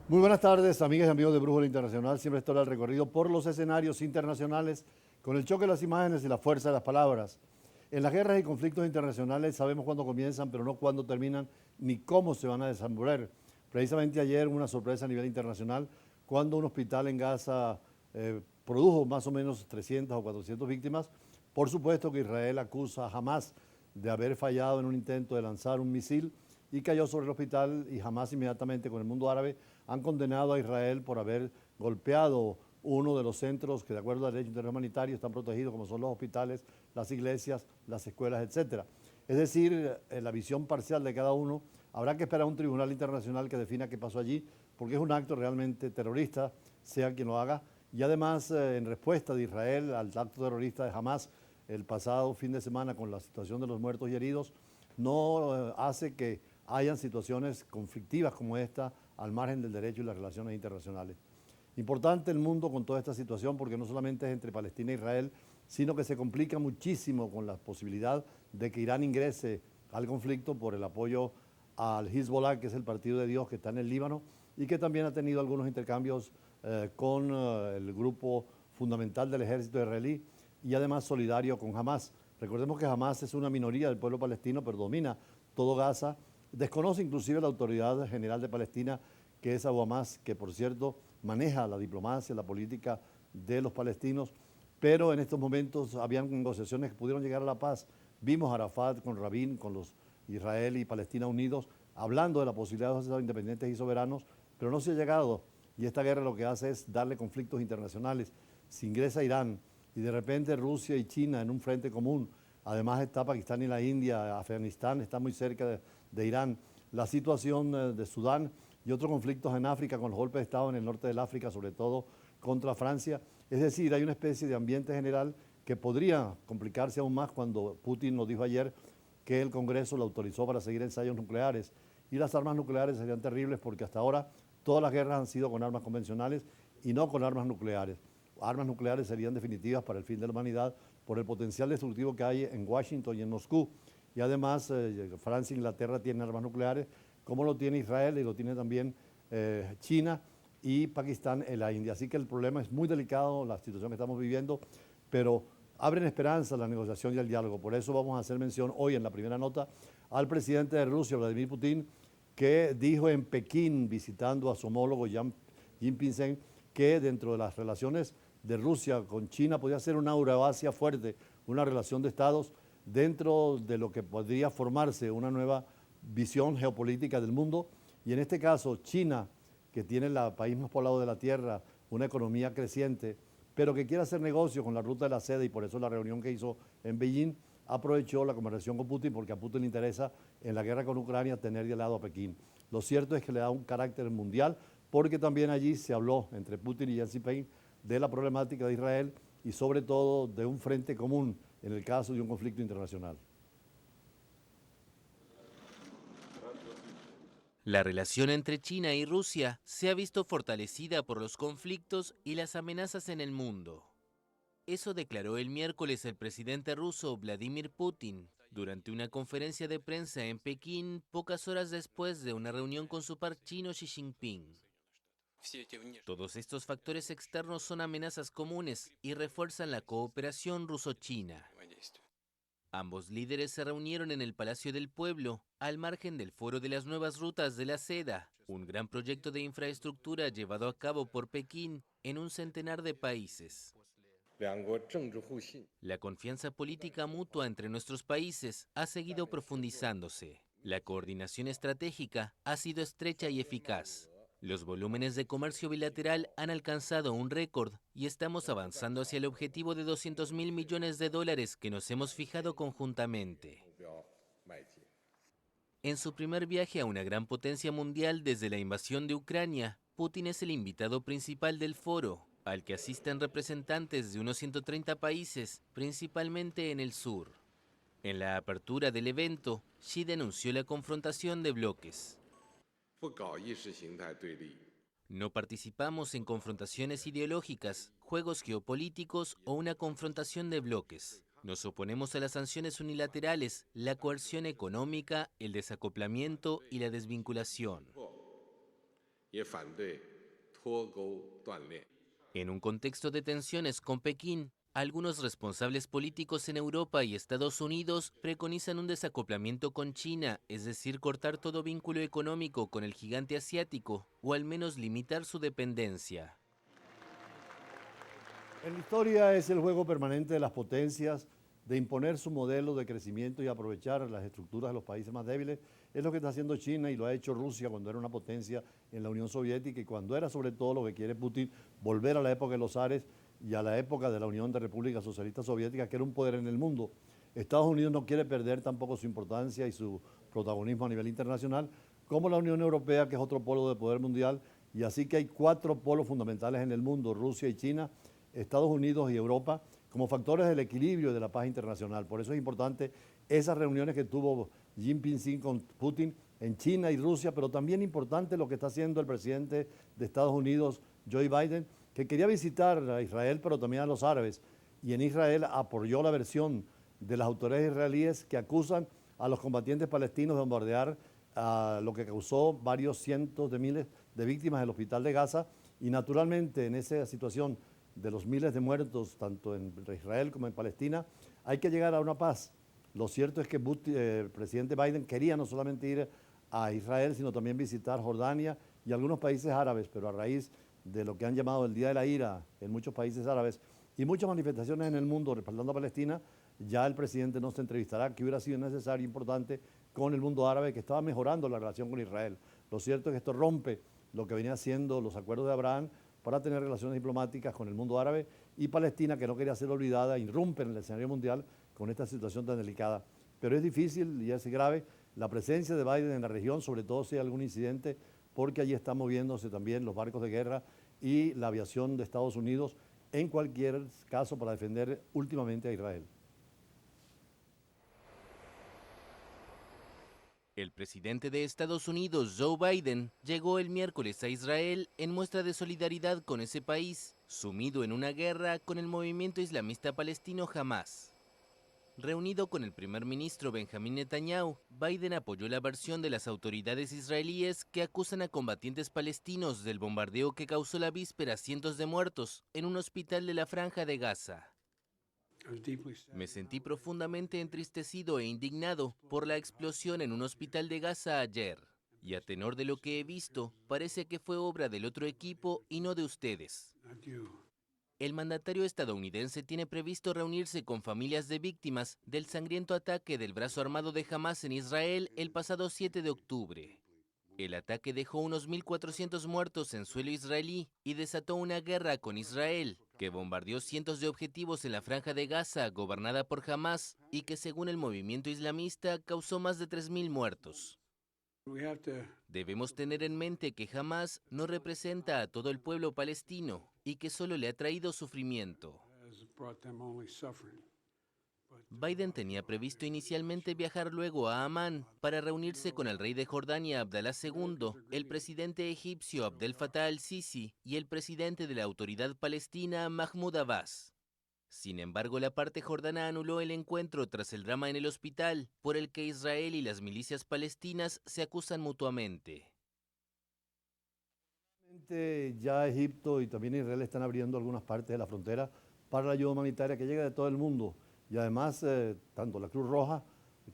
Muy buenas tardes, amigas y amigos de Brújula Internacional. Siempre estoy al recorrido por los escenarios internacionales con el choque de las imágenes y la fuerza de las palabras. En las guerras y conflictos internacionales sabemos cuándo comienzan, pero no cuándo terminan ni cómo se van a desenvolver. Precisamente ayer una sorpresa a nivel internacional cuando un hospital en Gaza produjo más o menos 300 o 400 víctimas. Por supuesto que Israel acusa a Hamas de haber fallado en un intento de lanzar un misil y cayó sobre el hospital, y Hamas inmediatamente con el mundo árabe han condenado a Israel por haber golpeado uno de los centros que de acuerdo al derecho internacional humanitario están protegidos, como son los hospitales, las iglesias, las escuelas, etc. Es decir, la visión parcial de cada uno. Habrá que esperar a un tribunal internacional que defina qué pasó allí, porque es un acto realmente terrorista, sea quien lo haga. Y además, en respuesta de Israel al acto terrorista de Hamas el pasado fin de semana con la situación de los muertos y heridos, no hace que hayan situaciones conflictivas como esta al margen del derecho y las relaciones internacionales. Importante el mundo con toda esta situación porque no solamente es entre Palestina e Israel, sino que se complica muchísimo con la posibilidad de que Irán ingrese al conflicto por el apoyo al Hezbollah, que es el partido de Dios que está en el Líbano y que también ha tenido algunos intercambios con el grupo fundamental del ejército israelí y además solidario con Hamas. Recordemos que Hamas es una minoría del pueblo palestino, pero domina todo Gaza. Desconoce inclusive la autoridad general de Palestina, que es Abu Hamas, que por cierto maneja la diplomacia, la política de los palestinos, pero en estos momentos habían negociaciones que pudieron llegar a la paz. Vimos a Arafat con Rabin, con los Israel y Palestina unidos, hablando de la posibilidad de dos estados independientes y soberanos, pero no se ha llegado. Y esta guerra lo que hace es darle conflictos internacionales. Si ingresa Irán y de repente Rusia y China en un frente común, además está Pakistán y la India, Afganistán está muy cerca de Irán, la situación de Sudán y otros conflictos en África con los golpes de Estado en el norte del África, sobre todo contra Francia. Es decir, hay una especie de ambiente general que podría complicarse aún más cuando Putin nos dijo ayer que el Congreso lo autorizó para seguir ensayos nucleares. Y las armas nucleares serían terribles porque hasta ahora todas las guerras han sido con armas convencionales y no con armas nucleares. Armas nucleares serían definitivas para el fin de la humanidad por el potencial destructivo que hay en Washington y en Moscú. Y además Francia e Inglaterra tienen armas nucleares, como lo tiene Israel y lo tiene también China y Pakistán en la India. Así que el problema es muy delicado, la situación que estamos viviendo, pero abren esperanza la negociación y el diálogo. Por eso vamos a hacer mención hoy en la primera nota al presidente de Rusia, Vladimir Putin, que dijo en Pekín, visitando a su homólogo Xi Jinping, que dentro de las relaciones de Rusia con China podía ser una Eurasia fuerte, una relación de estados dentro de lo que podría formarse una nueva visión geopolítica del mundo. Y en este caso, China, que tiene el país más poblado de la Tierra, una economía creciente, pero que quiere hacer negocio con la ruta de la seda, y por eso la reunión que hizo en Beijing aprovechó la conversación con Putin, porque a Putin le interesa en la guerra con Ucrania tener de lado a Pekín. Lo cierto es que le da un carácter mundial, porque también allí se habló entre Putin y Xi Jinping de la problemática de Israel y sobre todo de un frente común en el caso de un conflicto internacional. La relación entre China y Rusia se ha visto fortalecida por los conflictos y las amenazas en el mundo. Eso declaró el miércoles el presidente ruso Vladimir Putin durante una conferencia de prensa en Pekín pocas horas después de una reunión con su par chino Xi Jinping. Todos estos factores externos son amenazas comunes y refuerzan la cooperación ruso-china. Ambos líderes se reunieron en el Palacio del Pueblo, al margen del Foro de las Nuevas Rutas de la Seda, un gran proyecto de infraestructura llevado a cabo por Pekín en un centenar de países. La confianza política mutua entre nuestros países ha seguido profundizándose. La coordinación estratégica ha sido estrecha y eficaz. Los volúmenes de comercio bilateral han alcanzado un récord y estamos avanzando hacia el objetivo de 200.000 millones de dólares que nos hemos fijado conjuntamente. En su primer viaje a una gran potencia mundial desde la invasión de Ucrania, Putin es el invitado principal del foro, al que asisten representantes de unos 130 países, principalmente en el sur. En la apertura del evento, Xi denunció la confrontación de bloques. No participamos en confrontaciones ideológicas, juegos geopolíticos o una confrontación de bloques. Nos oponemos a las sanciones unilaterales, la coerción económica, el desacoplamiento y la desvinculación. 也反对脱钩断链。 En un contexto de tensiones con Pekín, algunos responsables políticos en Europa y Estados Unidos preconizan un desacoplamiento con China, es decir, cortar todo vínculo económico con el gigante asiático o al menos limitar su dependencia. En la historia es el juego permanente de las potencias de imponer su modelo de crecimiento y aprovechar las estructuras de los países más débiles. Es lo que está haciendo China y lo ha hecho Rusia cuando era una potencia en la Unión Soviética y cuando era sobre todo lo que quiere Putin, volver a la época de los zares y a la época de la Unión de Repúblicas Socialistas Soviéticas, que era un poder en el mundo. Estados Unidos no quiere perder tampoco su importancia y su protagonismo a nivel internacional, como la Unión Europea, que es otro polo de poder mundial, y así que hay 4 polos fundamentales en el mundo: Rusia y China, Estados Unidos y Europa, como factores del equilibrio y de la paz internacional. Por eso es importante esas reuniones que tuvo Xi Jinping con Putin en China y Rusia, pero también importante lo que está haciendo el presidente de Estados Unidos, Joe Biden, que quería visitar a Israel, pero también a los árabes. Y en Israel apoyó la versión de las autoridades israelíes que acusan a los combatientes palestinos de bombardear lo que causó varios cientos de miles de víctimas en el hospital de Gaza. Y naturalmente en esa situación de los miles de muertos, tanto en Israel como en Palestina, hay que llegar a una paz. Lo cierto es que el presidente Biden quería no solamente ir a Israel, sino también visitar Jordania y algunos países árabes, pero a raíz de lo que han llamado el Día de la Ira en muchos países árabes y muchas manifestaciones en el mundo respaldando a Palestina, ya el presidente no se entrevistará, que hubiera sido necesario, importante, con el mundo árabe, que estaba mejorando la relación con Israel. Lo cierto es que esto rompe lo que venía siendo los acuerdos de Abraham para tener relaciones diplomáticas con el mundo árabe, y Palestina, que no quería ser olvidada, irrumpe en el escenario mundial con esta situación tan delicada. Pero es difícil y es grave la presencia de Biden en la región, sobre todo si hay algún incidente, porque allí están moviéndose también los barcos de guerra y la aviación de Estados Unidos, en cualquier caso para defender últimamente a Israel. El presidente de Estados Unidos, Joe Biden, llegó el miércoles a Israel en muestra de solidaridad con ese país, sumido en una guerra con el movimiento islamista palestino Hamas. Reunido con el primer ministro Benjamín Netanyahu, Biden apoyó la versión de las autoridades israelíes que acusan a combatientes palestinos del bombardeo que causó la víspera cientos de muertos en un hospital de la Franja de Gaza. Me sentí profundamente entristecido e indignado por la explosión en un hospital de Gaza ayer. Y a tenor de lo que he visto, parece que fue obra del otro equipo y no de ustedes. El mandatario estadounidense tiene previsto reunirse con familias de víctimas del sangriento ataque del brazo armado de Hamas en Israel el pasado 7 de octubre. El ataque dejó unos 1.400 muertos en suelo israelí y desató una guerra con Israel, que bombardeó cientos de objetivos en la Franja de Gaza, gobernada por Hamas, y que según el movimiento islamista causó más de 3.000 muertos. Debemos tener en mente que Hamas no representa a todo el pueblo palestino y que solo le ha traído sufrimiento. Biden tenía previsto inicialmente viajar luego a Amán para reunirse con el rey de Jordania Abdalá II, el presidente egipcio Abdel Fattah al-Sisi y el presidente de la Autoridad Palestina Mahmoud Abbas. Sin embargo, la parte jordana anuló el encuentro tras el drama en el hospital, por el que Israel y las milicias palestinas se acusan mutuamente. Ya Egipto y también Israel están abriendo algunas partes de la frontera para la ayuda humanitaria que llega de todo el mundo. Y además, tanto la Cruz Roja,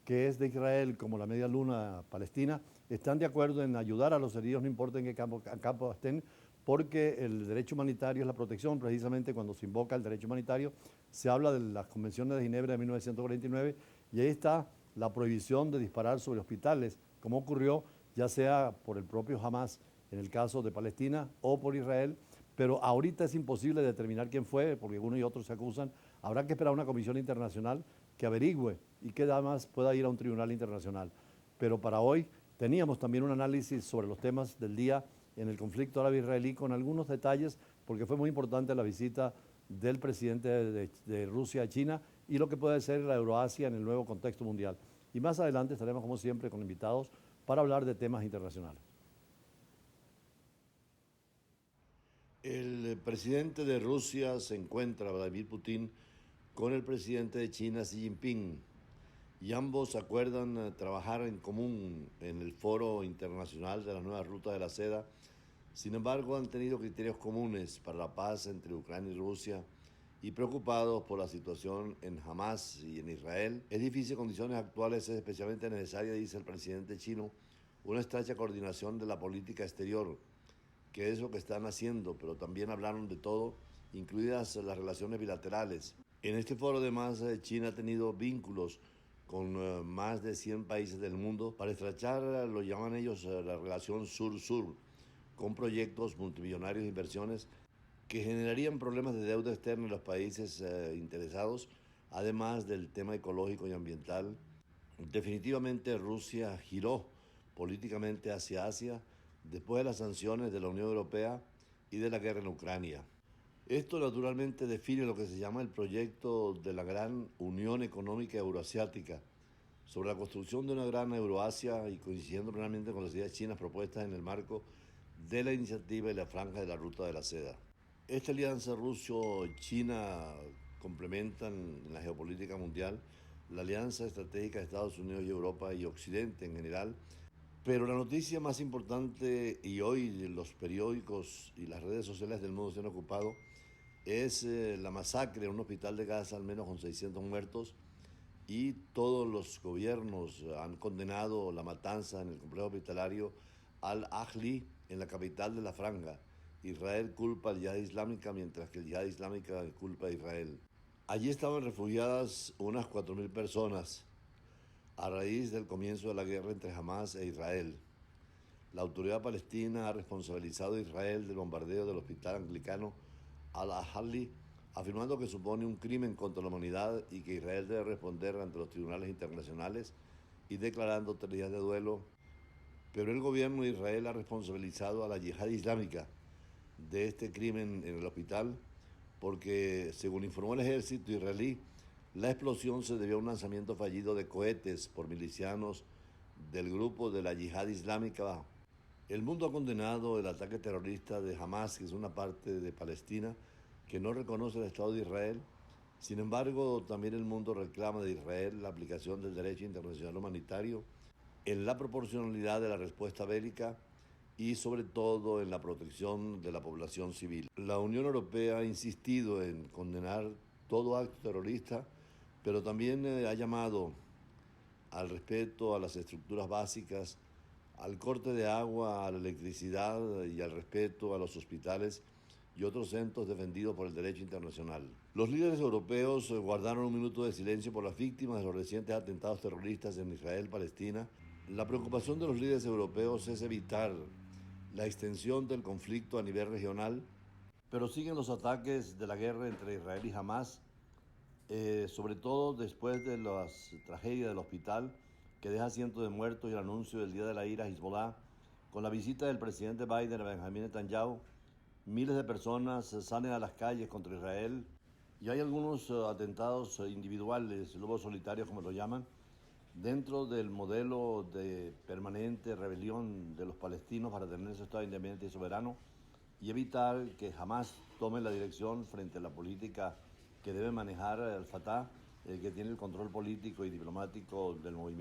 que es de Israel, como la Media Luna palestina, están de acuerdo en ayudar a los heridos, no importa en qué campo estén, porque el derecho humanitario es la protección. Precisamente cuando se invoca el derecho humanitario, se habla de las convenciones de Ginebra de 1949, y ahí está la prohibición de disparar sobre hospitales, como ocurrió ya sea por el propio Hamas en el caso de Palestina o por Israel, pero ahorita es imposible determinar quién fue, porque uno y otro se acusan. Habrá que esperar una comisión internacional que averigüe y que además pueda ir a un tribunal internacional. Pero para hoy teníamos también un análisis sobre los temas del día en el conflicto árabe-israelí con algunos detalles, porque fue muy importante la visita del presidente de Rusia a China y lo que puede ser la Euroasia en el nuevo contexto mundial. Y más adelante estaremos, como siempre, con invitados para hablar de temas internacionales. El presidente de Rusia se encuentra, Vladimir Putin, con el presidente de China, Xi Jinping, y ambos acuerdan trabajar en común en el Foro Internacional de la Nueva Ruta de la Seda, Sin embargo, han tenido criterios comunes para la paz entre Ucrania y Rusia y preocupados por la situación en Hamas y en Israel. Es difícil en condiciones actuales, es especialmente necesaria, dice el presidente chino, una estrecha coordinación de la política exterior, que es lo que están haciendo, pero también hablaron de todo, incluidas las relaciones bilaterales. En este foro, además, China ha tenido vínculos con más de 100 países del mundo para estrechar, lo llaman ellos, la relación sur-sur, con proyectos multimillonarios de inversiones que generarían problemas de deuda externa en los países interesados, además del tema ecológico y ambiental. Definitivamente Rusia giró políticamente hacia Asia después de las sanciones de la Unión Europea y de la guerra en Ucrania. Esto naturalmente define lo que se llama el proyecto de la Gran Unión Económica Euroasiática, sobre la construcción de una gran Euroasia y coincidiendo plenamente con las ideas chinas propuestas en el marco de la iniciativa y la franja de la Ruta de la Seda. Esta alianza ruso-china complementan en la geopolítica mundial la alianza estratégica de Estados Unidos y Europa y Occidente en general, pero la noticia más importante, y hoy los periódicos y las redes sociales del mundo se han ocupado, es la masacre en un hospital de Gaza, al menos con 600 muertos, y todos los gobiernos han condenado la matanza en el complejo hospitalario Al-Ahli, en la capital de la Franja. Israel culpa al Yihad Islámica, mientras que el Yihad Islámica culpa a Israel. Allí estaban refugiadas unas 4.000 personas a raíz del comienzo de la guerra entre Hamas e Israel. La autoridad palestina ha responsabilizado a Israel del bombardeo del hospital anglicano Al-Ahli, afirmando que supone un crimen contra la humanidad y que Israel debe responder ante los tribunales internacionales y declarando 3 días de duelo. Pero el gobierno de Israel ha responsabilizado a la Yihad Islámica de este crimen en el hospital porque, según informó el ejército israelí, la explosión se debió a un lanzamiento fallido de cohetes por milicianos del grupo de la Yihad Islámica. El mundo ha condenado el ataque terrorista de Hamas, que es una parte de Palestina que no reconoce el Estado de Israel. Sin embargo, también el mundo reclama de Israel la aplicación del derecho internacional humanitario en la proporcionalidad de la respuesta bélica y sobre todo en la protección de la población civil. La Unión Europea ha insistido en condenar todo acto terrorista, pero también ha llamado al respeto a las estructuras básicas, al corte de agua, a la electricidad y al respeto a los hospitales y otros centros defendidos por el derecho internacional. Los líderes europeos guardaron un minuto de silencio por las víctimas de los recientes atentados terroristas en Israel, Palestina. La preocupación de los líderes europeos es evitar la extensión del conflicto a nivel regional, pero siguen los ataques de la guerra entre Israel y Hamas, sobre todo después de las tragedias del hospital que deja cientos de muertos y el anuncio del Día de la Ira a Hezbollah. Con la visita del presidente Biden a Benjamín Netanyahu, miles de personas salen a las calles contra Israel y hay algunos atentados individuales, lobos solitarios como lo llaman, dentro del modelo de permanente rebelión de los palestinos para tener ese Estado independiente y soberano y evitar que jamás tome la dirección frente a la política que debe manejar el Fatah, el que tiene el control político y diplomático del movimiento.